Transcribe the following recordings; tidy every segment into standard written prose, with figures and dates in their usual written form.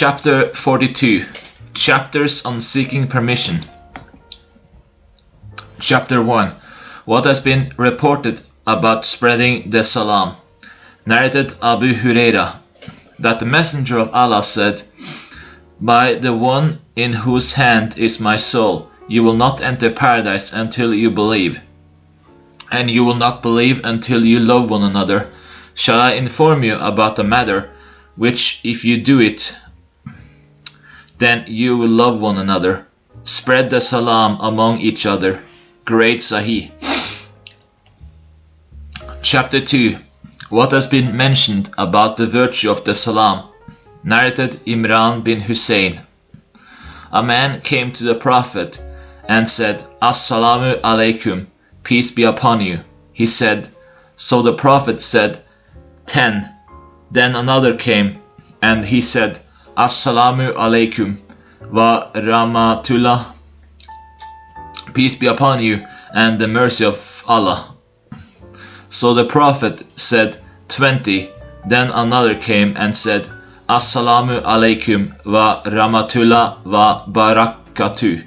Chapter 42. Chapters on seeking permission. Chapter 1. What has been reported about spreading the salam. Narrated Abu Huraira that the Messenger of Allah said, "By the one in whose hand is my soul, you will not enter paradise until you believe, and you will not believe until you love one another. Shall I inform you about a matter which, if you do it, then you will love one another? Spread the salam among each other." Great Sahih. Chapter 2. What has been mentioned about the virtue of the salam. Narrated Imran bin Hussein. A man came to the Prophet and said, "Assalamu alaikum, peace be upon you." He said, so the Prophet said, 10. Then another came and he said, "Assalamu alaikum wa rahmatullah, peace be upon you and the mercy of Allah." So the Prophet said, 20. Then another came and said, "Assalamu alaikum wa rahmatullah wa barakatuh,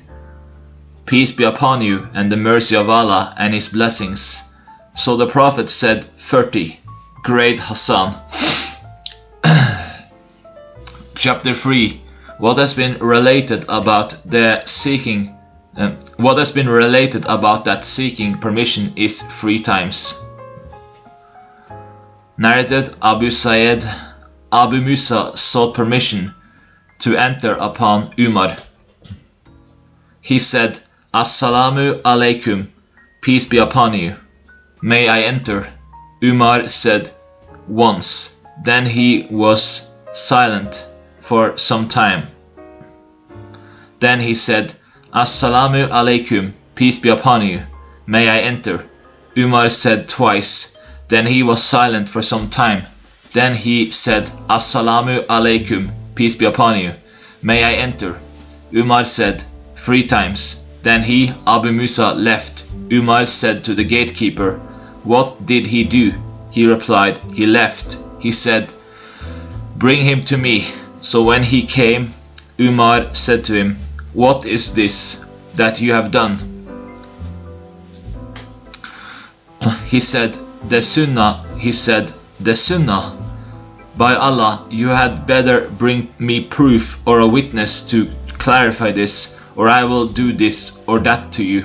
peace be upon you and the mercy of Allah and his blessings." So the Prophet said, 30. Great Hassan. Chapter 3. What has been related about that seeking permission is 3 times. Narrated Abu Sa'id. Abu Musa sought permission to enter upon Umar. He said, "Assalamu alaikum, peace be upon you. May I enter?" Umar said, "Once." Then he was silent for some time. Then he said, "Assalamu alaikum, peace be upon you. May I enter?" Umar said twice. Then he was silent for some time. Then he said, "Assalamu alaikum, peace be upon you. May I enter?" Umar said 3 times. Then he, Abu Musa, left. Umar said to the gatekeeper, "What did he do?" He replied, "He left." He said, "Bring him to me." So when he came, Umar said to him, "What is this that you have done?" He said, "The Sunnah." He said, "The Sunnah? By Allah, you had better bring me proof or a witness to clarify this, or I will do this or that to you."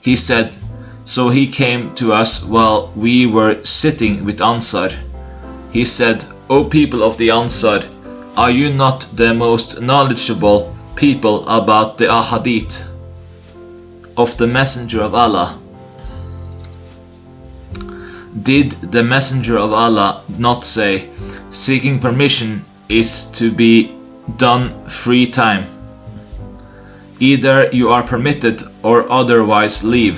He said, "So he came to us while we were sitting with Ansar." He said, "O people of the Ansar, are you not the most knowledgeable people about the ahadith of the Messenger of Allah? Did the Messenger of Allah not say, seeking permission is to be done 3 times? Either you are permitted or otherwise leave."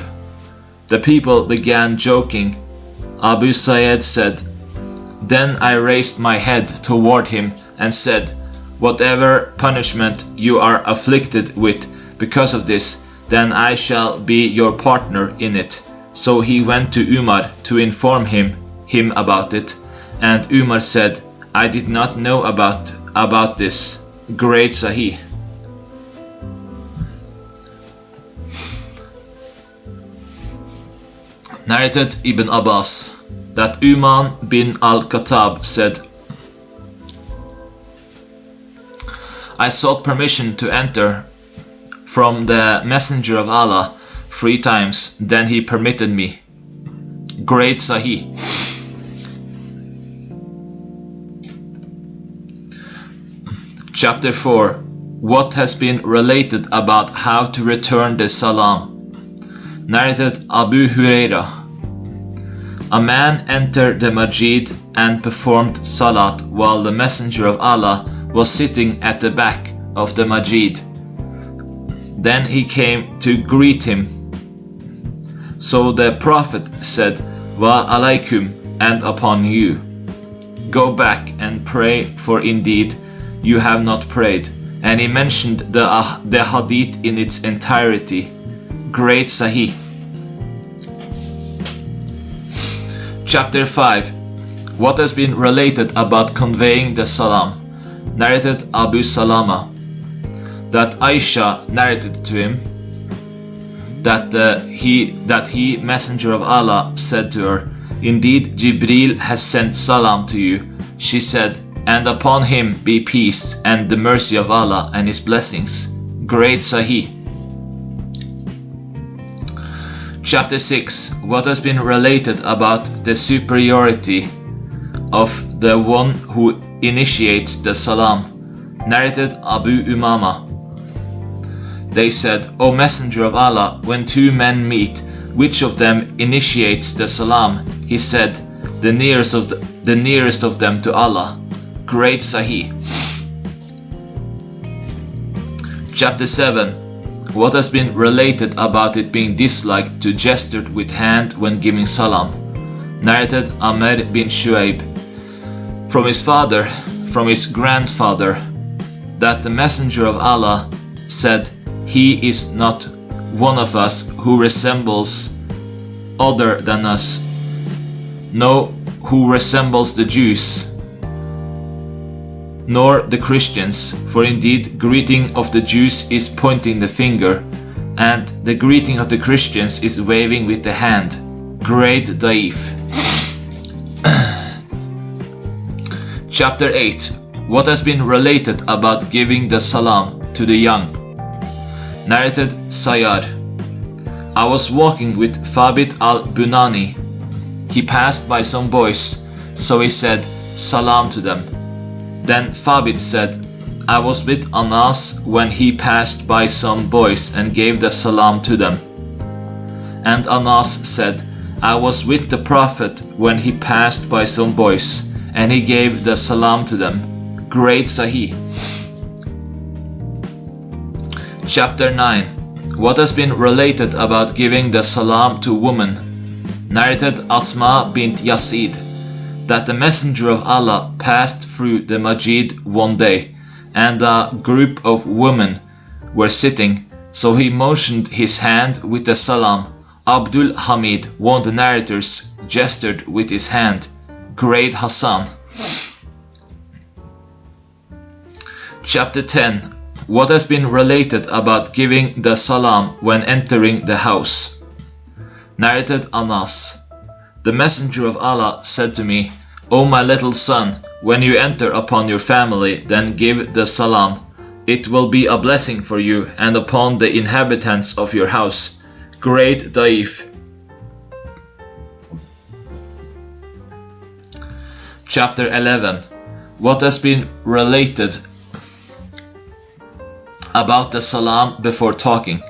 The people began joking. Abu Sa'id said, "Then I raised my head toward him and said, whatever punishment you are afflicted with because of this, then I shall be your partner in it." So he went to Umar to inform him about it, and Umar said, "I did not know about this." Great Sahih. Narrated Ibn Abbas that Uman bin al-Khattab said, "I sought permission to enter from the Messenger of Allah 3 times, then he permitted me." Great Sahih. Chapter 4. What has been related about how to return the salam. Narrated Abu Huraira. A man entered the masjid and performed salat while the Messenger of Allah was sitting at the back of the masjid. Then he came to greet him. So the Prophet said, "Wa alaikum, and upon you. Go back and pray, for indeed you have not prayed." And he mentioned the hadith in its entirety. Great Sahih. Chapter 5. What has been related about conveying the salam. narrated Abu Salama, that Aisha narrated to him that he, Messenger of Allah, said to her, "Indeed, Jibril has sent salam to you." She said, "And upon him be peace and the mercy of Allah and his blessings." Great Sahih. Chapter 6. What has been related about the superiority of the one who initiates the salam. Narrated Abu Umama. They said, "O Messenger of Allah, when two men meet, which of them initiates the salam?" He said, the nearest of them to Allah." Great Sahih. Chapter 7. What has been related about it being disliked to gesture with hand when giving salam. Narrated Amr bin Shu'aib. From his father, from his grandfather, that the Messenger of Allah said, "He is not one of us who resembles other than us, no, who resembles the Jews, nor the Christians, for indeed greeting of the Jews is pointing the finger, and the greeting of the Christians is waving with the hand." Great Da'if. Chapter 8. What has been related about giving the salam to the young. Narrated Sayyar. I was walking with Thabit al-Bunani. He passed by some boys, so he said salam to them. Then Thabit said, I was with Anas when he passed by some boys and gave the salam to them. And Anas said, I was with the Prophet when he passed by some boys and he gave the salam to them. Great Sahih. Chapter 9. What has been related about giving the salam to women. Narrated Asma bint Yazid, that the Messenger of Allah passed through the Masjid one day, and a group of women were sitting, so he motioned his hand with the salam. Abdul Hamid, one of the narrators, gestured with his hand. Great Hassan. Chapter 10. What has been related about giving the salam when entering the house. Narrated Anas. The Messenger of Allah said to me, O my little son, when you enter upon your family, then give the salam. It will be a blessing for you and upon the inhabitants of your house. Great Da'if. Chapter 11. What has been related about the salam before talking.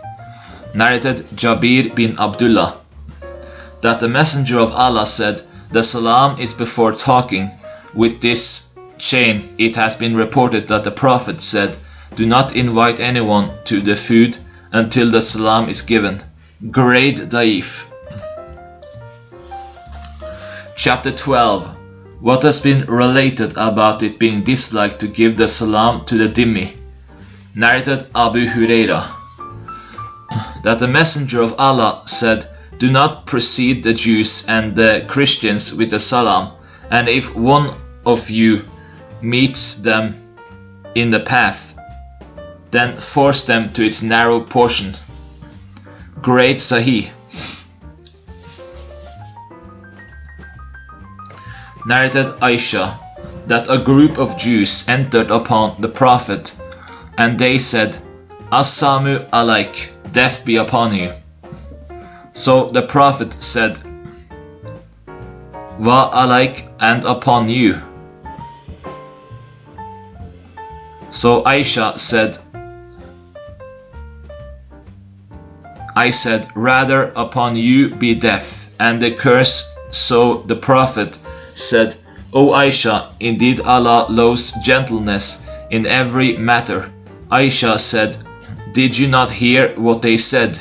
Narrated Jabir bin Abdullah, that the Messenger of Allah said, the salam is before talking. With this chain it has been reported that the Prophet said, do not invite anyone to the food until the salam is given. Great Da'if. Chapter 12. What has been related about it being disliked to give the salam to the dhimmi. Narrated Abu Huraira, that the Messenger of Allah said, do not precede the Jews and the Christians with the salam, and if one of you meets them in the path, then force them to its narrow portion. Great Sahih. Narrated Aisha, that a group of Jews entered upon the Prophet, and they said, Assalamu alaik, death be upon you. So the Prophet said, Wa alaik, and upon you. So Aisha said, I said, rather upon you be death, and the curse. So the Prophet said, O Aisha, indeed Allah loves gentleness in every matter. Aisha said, did you not hear what they said?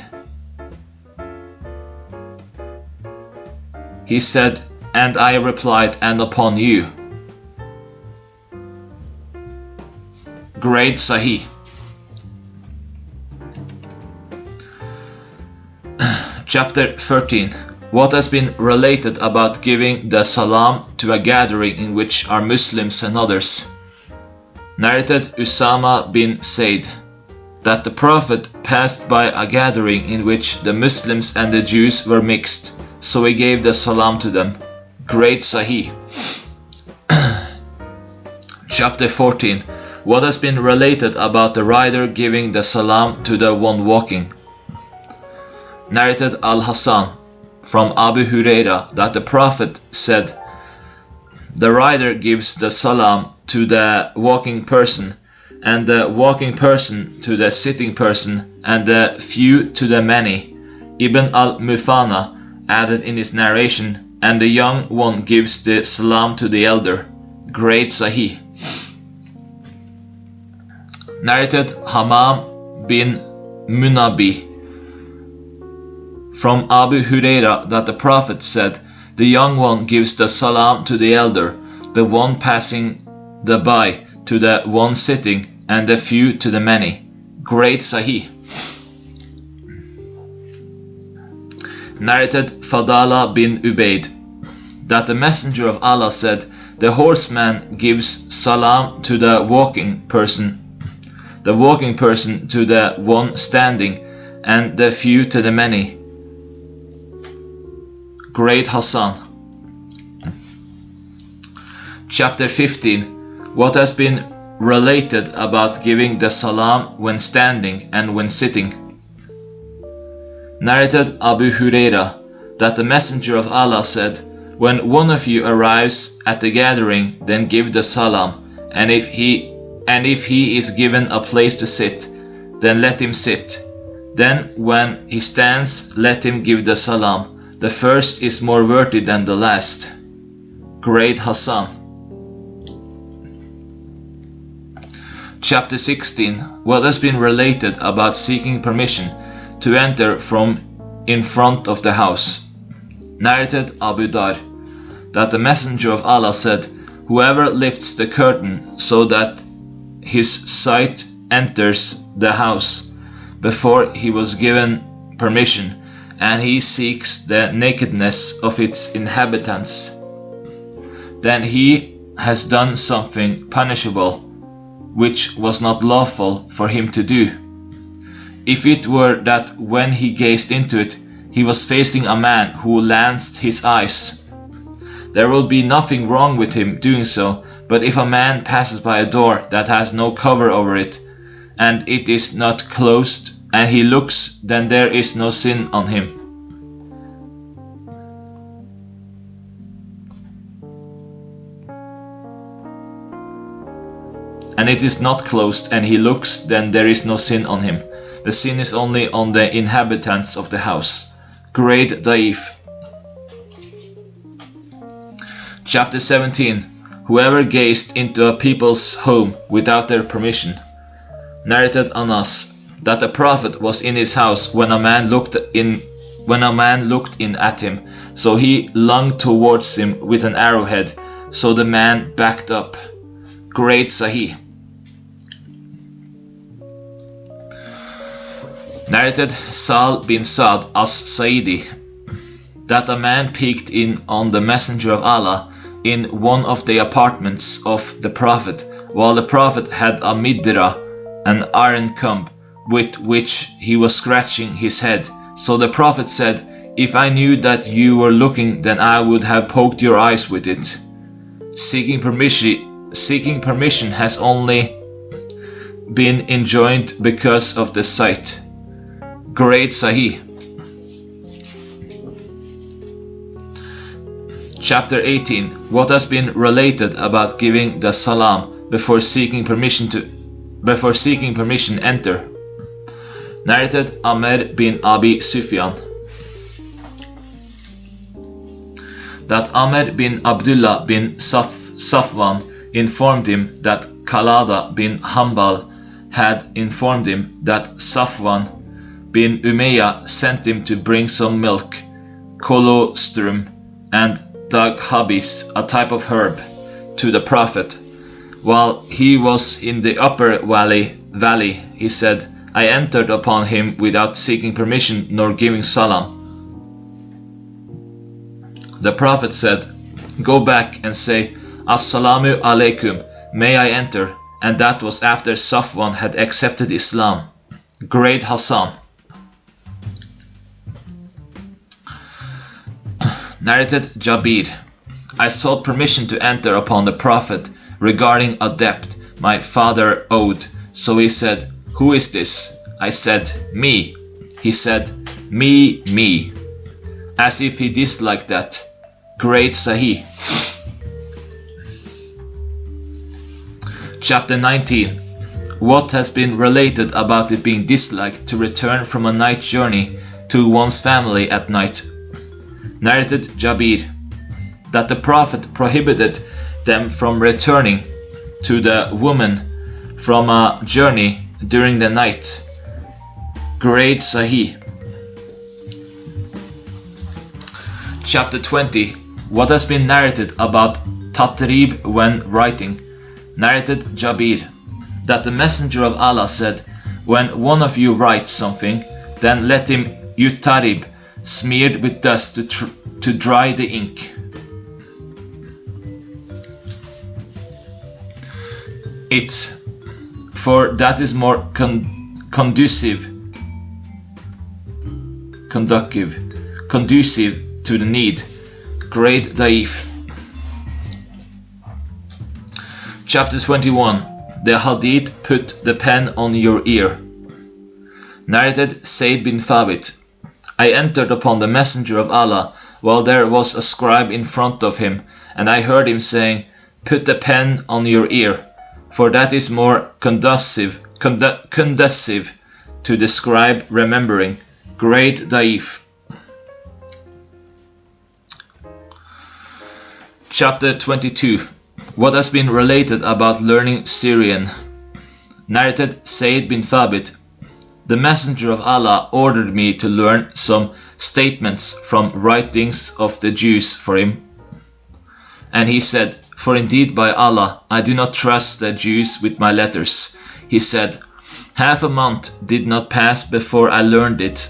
He said, and I replied, and upon you. Great Sahih. Chapter 13. What has been related about giving the salam to a gathering in which are Muslims and others. Narrated Usama bin Zayd that the Prophet passed by a gathering in which the Muslims and the Jews were mixed, so he gave the salam to them. Great Sahih. Chapter 14. What has been related about the rider giving the salam to the one walking. Narrated Al-Hasan from Abu Huraira that the Prophet said, the rider gives the salam to the walking person, and the walking person to the sitting person, and the few to the many. Ibn al-Mufana added in his narration, and the young one gives the salam to the elder. Great Sahih. Narrated Hamam bin Munabi from Abu Huraira that the Prophet said, the young one gives the salam to the elder, the one passing the by to the one sitting, and the few to the many. Great Sahih. Narrated Fadala bin Ubaid that the Messenger of Allah said, the horseman gives salam to the walking person to the one standing, and the few to the many. Great Hassan. Chapter 15. What has been related about giving the salam when standing and when sitting. Narrated Abu Huraira that the Messenger of Allah said, when one of you arrives at the gathering, then give the salam, and if he is given a place to sit, then let him sit. Then when he stands, let him give the salam. The first is more worthy than the last. Great Hassan. Chapter 16. What has been related about seeking permission to enter from in front of the house. Narrated Abu Dar that the Messenger of Allah said, whoever lifts the curtain so that his sight enters the house before he was given permission, and he seeks the nakedness of its inhabitants, then he has done something punishable, which was not lawful for him to do. If it were that when he gazed into it, he was facing a man who lanced his eyes, there will be nothing wrong with him doing so. But if a man passes by a door that has no cover over it, and it is not closed, and he looks, then there is no sin on him. And it is not closed, and he looks, then there is no sin on him. The sin is only on the inhabitants of the house. Great Daif. Chapter 17. Whoever gazed into a people's home without their permission. Narrated Anas that the Prophet was in his house when a man looked in at him, so he lunged towards him with an arrowhead, so the man backed up. Great Sahih. Narrated Sal bin Sa'd as-Sa'idi that a man peeked in on the Messenger of Allah in one of the apartments of the Prophet, while the Prophet had a midra, an iron comb, with which he was scratching his head. So the Prophet said, if I knew that you were looking, then I would have poked your eyes with it. Seeking permission has only been enjoined because of the sight. Great Sahih. Chapter 18. What has been related about giving the salam before seeking permission enter. Narrated Amr bin Abi Sufyan that Amr bin Abdullah bin Safwan informed him that Qalada bin Hanbal had informed him that Safwan bin Umayyah sent him to bring some milk, colostrum, and daghabis, a type of herb, to the Prophet. While he was in the upper valley, he said, I entered upon him without seeking permission nor giving salam. The Prophet said, go back and say, Assalamu alaikum, may I enter? and that was after Safwan had accepted Islam. Great Hassan. Narrated Jabir. I sought permission to enter upon the Prophet regarding a debt my father owed. So he said, "Who is this?" I said, "Me." He said, Me, as if he disliked that. Great Sahih. Chapter 19. What has been related about it being disliked to return from a night journey to one's family at night. Narrated Jabir, that the Prophet prohibited them from returning to the woman from a journey during the night. Great Sahih. Chapter 20. What has been narrated about Tatrib when writing. Narrated Jabir, that the Messenger of Allah said, "When one of you writes something, then let him yutarib, smeared with dust to dry the ink." For that is more conducive to the need. Great Daif. Chapter 21. The Hadith, put the pen on your ear. Narrated Said bin Thabit. I entered upon the Messenger of Allah while there was a scribe in front of him, and I heard him saying, "Put the pen on your ear, for that is more conducive to the scribe remembering." Great Daif. Chapter 22. What has been related about learning Syrian. Narrated Said bin Thabit. The Messenger of Allah ordered me to learn some statements from writings of the Jews for him. And he said, "For indeed by Allah, I do not trust the Jews with my letters." He said, "Half a month did not pass before I learned it.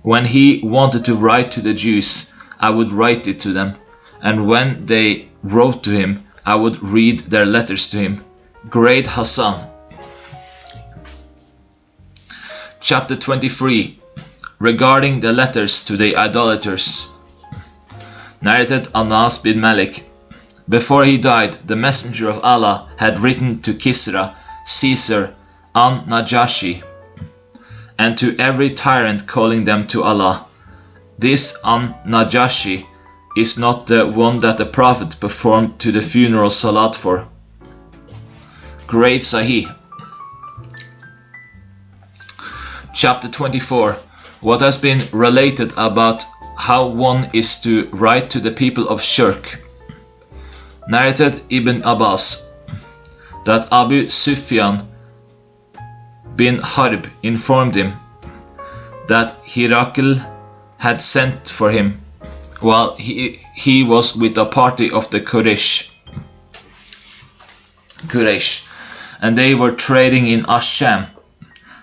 When he wanted to write to the Jews, I would write it to them. And when they wrote to him, I would read their letters to him." Great Hassan. Chapter 23. Regarding the letters to the idolaters. Narrated Anas bin Malik. Before he died, the Messenger of Allah had written to Kisra, Caesar, and Najashi, and to every tyrant calling them to Allah. This Najashi is not the one that the Prophet performed to the funeral salat for. Great Sahih. Chapter 24. What has been related about how one is to write to the people of Shirk. Narrated Ibn Abbas, that Abu Sufyan bin Harb informed him that Hirakl had sent for him while he was with a party of the Quraysh, and they were trading in Asham.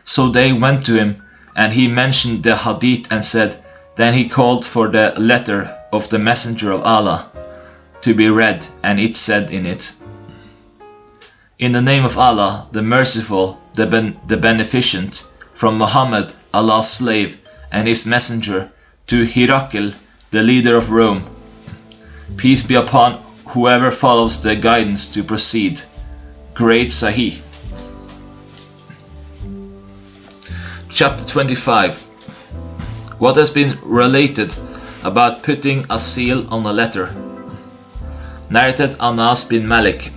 So they went to him, and he mentioned the hadith and said, then he called for the letter of the Messenger of Allah to be read, and it said in it, "In the name of Allah, the Merciful, the Beneficent, from Muhammad, Allah's slave, and his messenger, to Hirakl, the leader of Rome. Peace be upon whoever follows the guidance to proceed." Great Sahih. Chapter 25. What has been related about putting a seal on a letter. Narrated Anas bin Malik.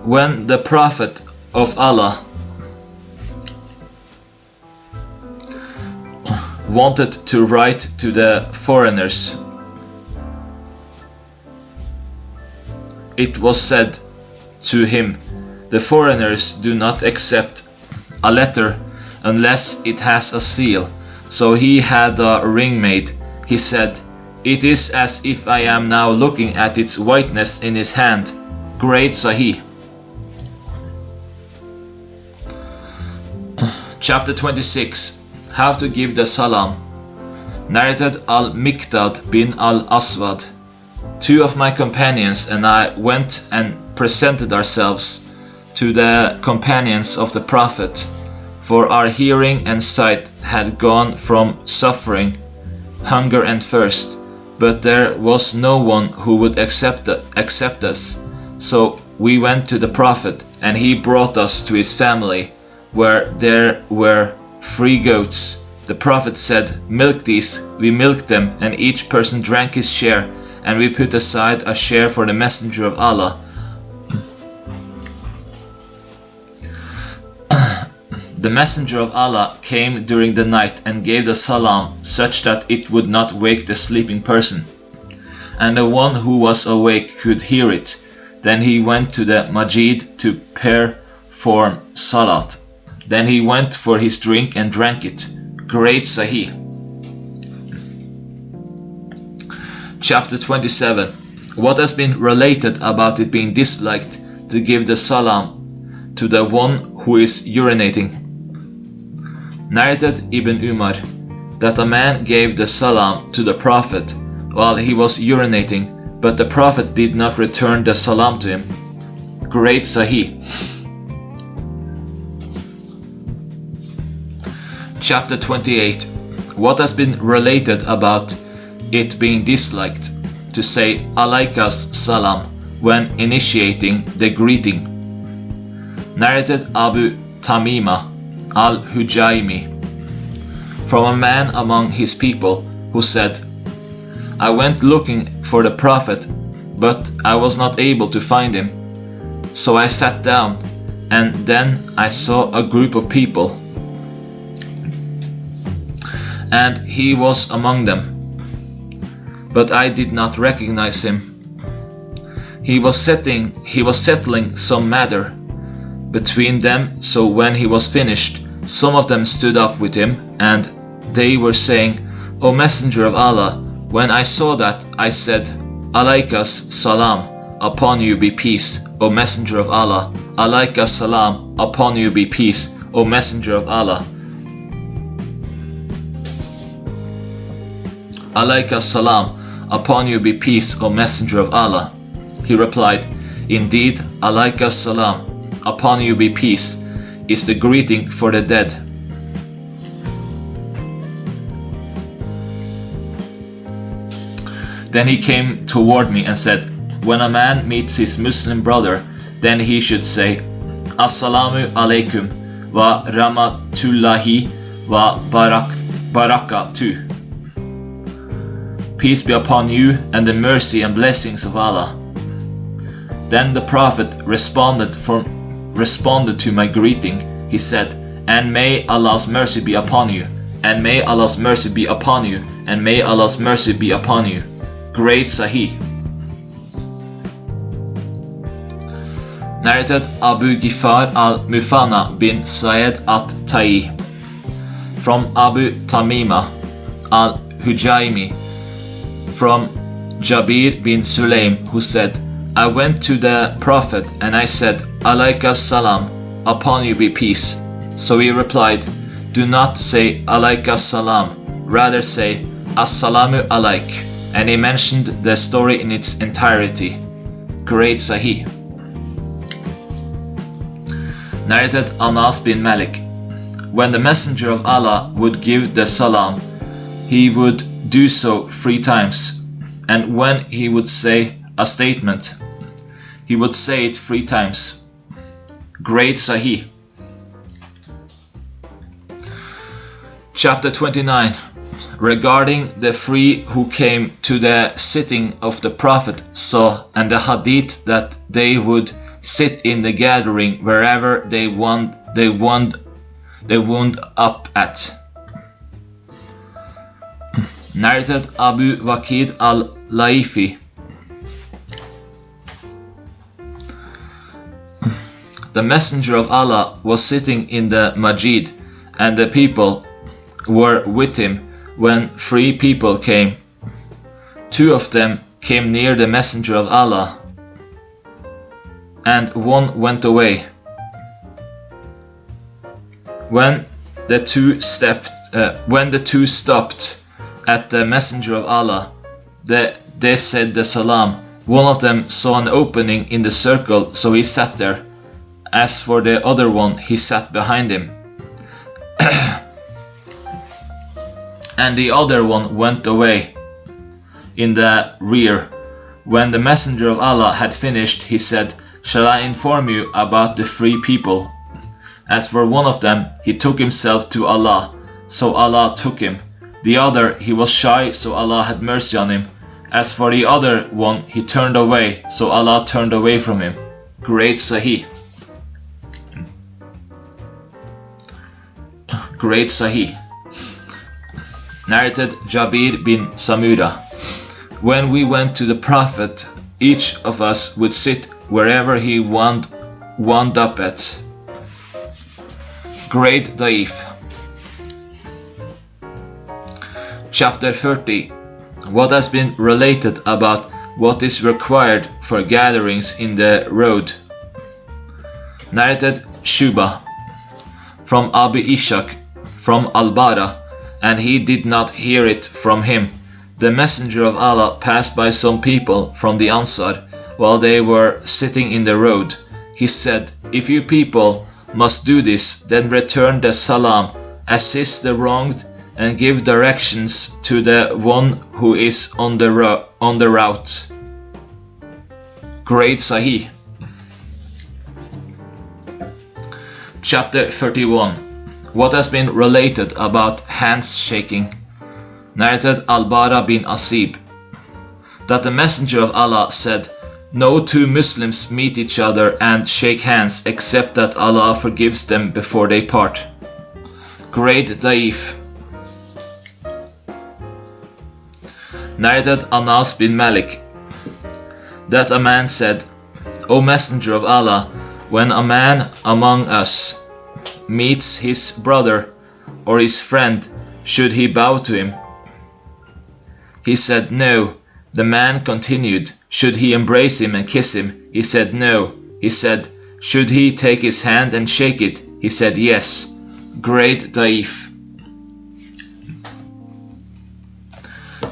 When the Prophet of Allah wanted to write to the foreigners, it was said to him, "The foreigners do not accept a letter unless it has a seal." So he had a ring made. He said, "It is as if I am now looking at its whiteness in his hand." Great Sahih. Chapter 26. How to give the salam. Narrated Al-Miqdad bin Al-Aswad. Two of my companions and I went and presented ourselves to the companions of the Prophet, for our hearing and sight had gone from suffering, hunger and thirst, but there was no one who would accept us. So we went to the Prophet, and he brought us to his family, where there were 3 goats. The Prophet said, "Milk these." We milked them, and each person drank his share, and we put aside a share for the Messenger of Allah. The Messenger of Allah came during the night and gave the salam such that it would not wake the sleeping person, and the one who was awake could hear it. Then he went to the masjid to perform salat. Then he went for his drink and drank it. Great Sahih. Chapter 27. What has been related about it being disliked to give the salam to the one who is urinating. Narrated Ibn Umar that a man gave the salam to the Prophet while he was urinating, but the Prophet did not return the salam to him. Great Sahih. Chapter 28. What has been related about it being disliked to say alaikas salam when initiating the greeting. Narrated Abu Tamima al-Hujaymi from a man among his people who said, I went looking for the Prophet, but I was not able to find him. So I sat down, and then I saw a group of people, and he was among them, but I did not recognize him. He was settling some matter between them, so when he was finished, some of them stood up with him, and they were saying, O Messenger of Allah, when I saw that, I said, Alaikas salam, upon you be peace, O Messenger of Allah. Alaikas salam, upon you be peace, O Messenger of Allah. Alaikas salam, upon you be peace, O Messenger of Allah. He replied, Indeed, Alaikas salam, upon you be peace, is the greeting for the dead. Then he came toward me and said, when a man meets his Muslim brother, then he should say, Assalamu alaikum wa rahmatullahi wa barakatuh. Peace be upon you and the mercy and blessings of Allah. Then the Prophet responded to my greeting. He said, and may Allah's mercy be upon you, and may Allah's mercy be upon you, and may Allah's mercy be upon you. Great Sahih. Narrated Abu Gifar al-Mufana bin Sa'id at-Ta'i from Abu Tamima al-Hujaymi from Jabir bin Sulaim, who said, I went to the Prophet and I said, Alaikas salam, upon you be peace. So he replied, do not say Alaikas salam, rather say Assalamu alaik. And he mentioned the story in its entirety. Great Sahih. Narrated Anas bin Malik. When the Messenger of Allah would give the salam, he would do so 3 times, and when he would say a statement, he would say it 3 times. Great Sahih. Chapter 29. Regarding the 3 who came to the sitting of the Prophet saw, and the hadith that they would sit in the gathering wherever they wound up at. Narrated Abu Waqid al-Laifi. The Messenger of Allah was sitting in the masjid, and the people were with him when 3 people came. 2 of them came near the Messenger of Allah, and 1 went away. When the 2 stopped at the Messenger of Allah, they said the salam. One of them saw an opening in the circle, so he sat there, As for the other one, he sat behind him. And the other one went away in the rear. When the messenger of Allah had finished, he said, "Shall I inform you about the three people? As for one of them, he took himself to Allah, so Allah took him. The other, he was shy, so Allah had mercy on him. As for the other one, he turned away, so Allah turned away from him." Great Sahih. Great Sahih. Narrated Jabir bin Samura. When we went to the Prophet, each of us would sit wherever he wound up at. Great Da'if. Chapter 30. What has been related about what is required for gatherings in the road. Narrated Shuba. From Abi Ishaq, from Al-Bara, and he did not hear it from him. The messenger of Allah passed by some people from the Ansar while they were sitting in the road. He said, "If you people must do this, then return the salam, assist the wronged, and give directions to the one who is on the route." Great Sahih. Chapter 31. What has been related about hands shaking. Narrated Al-Bara bin Asib. That the messenger of Allah said, "No two Muslims meet each other and shake hands except that Allah forgives them before they part." Great Da'if. Narrated Anas bin Malik. That a man said, "O messenger of Allah, when a man among us meets his brother or his friend, should he bow to him?" He said, "No." The man continued, "Should he embrace him and kiss him?" He said, "No." He said, "Should he take his hand and shake it?" He said, "Yes." Great Da'if.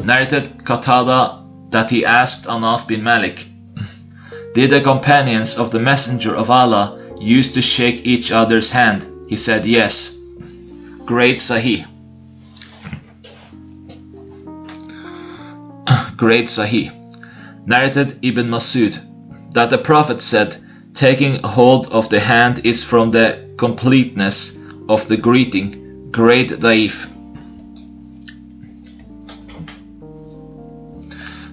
Narrated Qatada that he asked Anas bin Malik, "Did the companions of the messenger of Allah used to shake each other's hand?" He said, "Yes." Great Sahih. Great Sahih. Narrated Ibn Masud that the Prophet said, "Taking hold of the hand is from the completeness of the greeting." Great Da'if.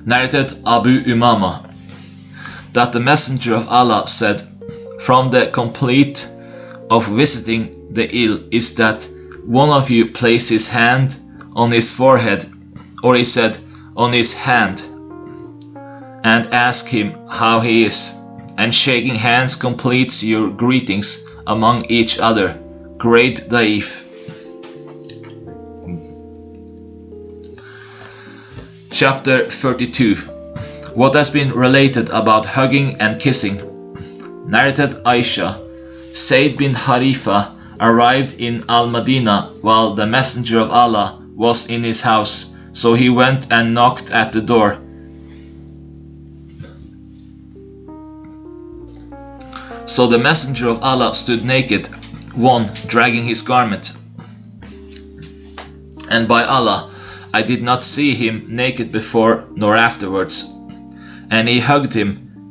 Narrated Abu Umama that the messenger of Allah said, "From the complete of visiting the ill is that one of you place his hand on his forehead," or he said, "on his hand," and ask him how he is, and shaking hands completes your greetings among each other. Great Da'if. Chapter 32. What has been related about hugging and kissing. Narrated Aisha. Sayd bin Harifa arrived in Al-Madinah while the messenger of Allah was in his house, so he went and knocked at the door. So the messenger of Allah stood naked, one dragging his garment. And by Allah, I did not see him naked before nor afterwards. And he hugged him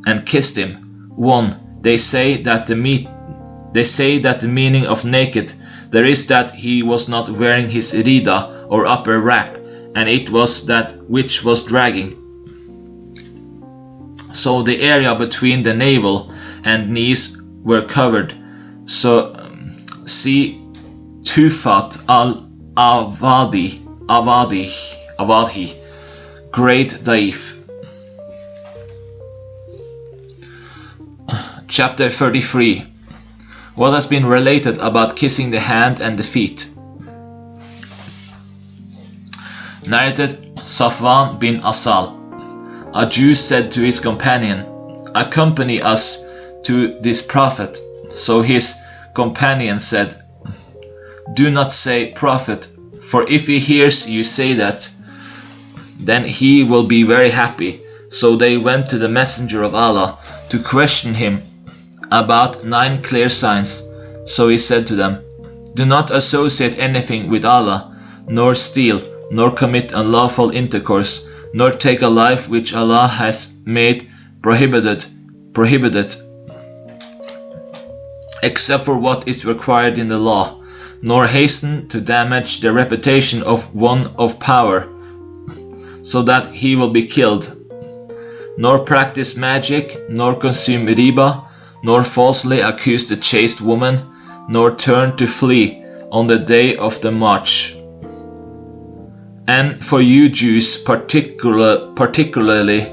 and kissed him. One, they say that the meaning of naked, there is that he was not wearing his rida or upper wrap, and it was that which was dragging. So the area between the navel and knees were covered. So see Tufat al-Avadi, Great Da'if. Chapter 33. What has been related about kissing the hand and the feet. Narrated Safwan bin Asal. A Jew said to his companion, "Accompany us to this prophet." So his companion said, "Do not say prophet, for if he hears you say that, then he will be very happy." So they went to the messenger of Allah to question him about 9 clear signs. So he said to them, "Do not associate anything with Allah, nor steal, nor commit unlawful intercourse, nor take a life which Allah has made prohibited, except for what is required in the law, nor hasten to damage the reputation of one of power, so that he will be killed, nor practice magic, nor consume riba, nor falsely accuse the chaste woman, nor turn to flee on the day of the march. And for you Jews particularly,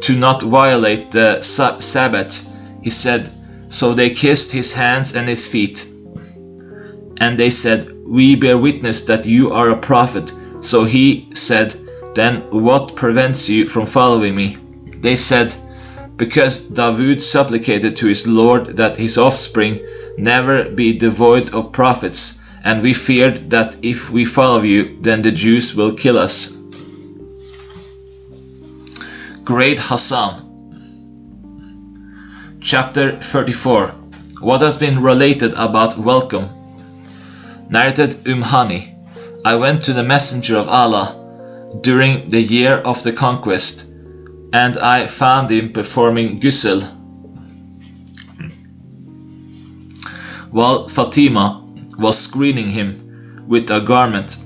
to not violate the Sabbath," he said. So they kissed his hands and his feet. And they said, "We bear witness that you are a prophet." So he said, "Then what prevents you from following me?" They said, "Because Dawood supplicated to his Lord that his offspring never be devoid of prophets, and we feared that if we follow you, then the Jews will kill us." Great Hassan. Chapter 34. What has been related about welcome. Narrated Hani. I went to the Messenger of Allah during the year of the conquest, and I found him performing ghusl, while Fatima was screening him with a garment.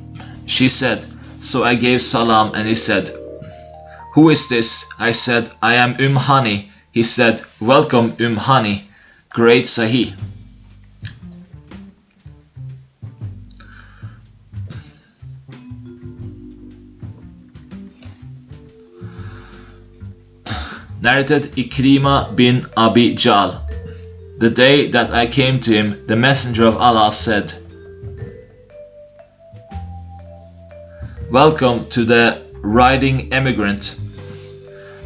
She said, so I gave salam, and he said, "Who is this?" I said, "I am Hani." He said, "Welcome Hani, great Sahih." Narrated Ikrima bin Abi Jahl. The day that I came to him, the Messenger of Allah said, "Welcome to the riding emigrant."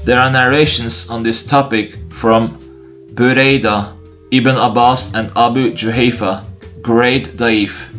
There are narrations on this topic from Burayda, Ibn Abbas and Abu Juhayfa, great Da'if.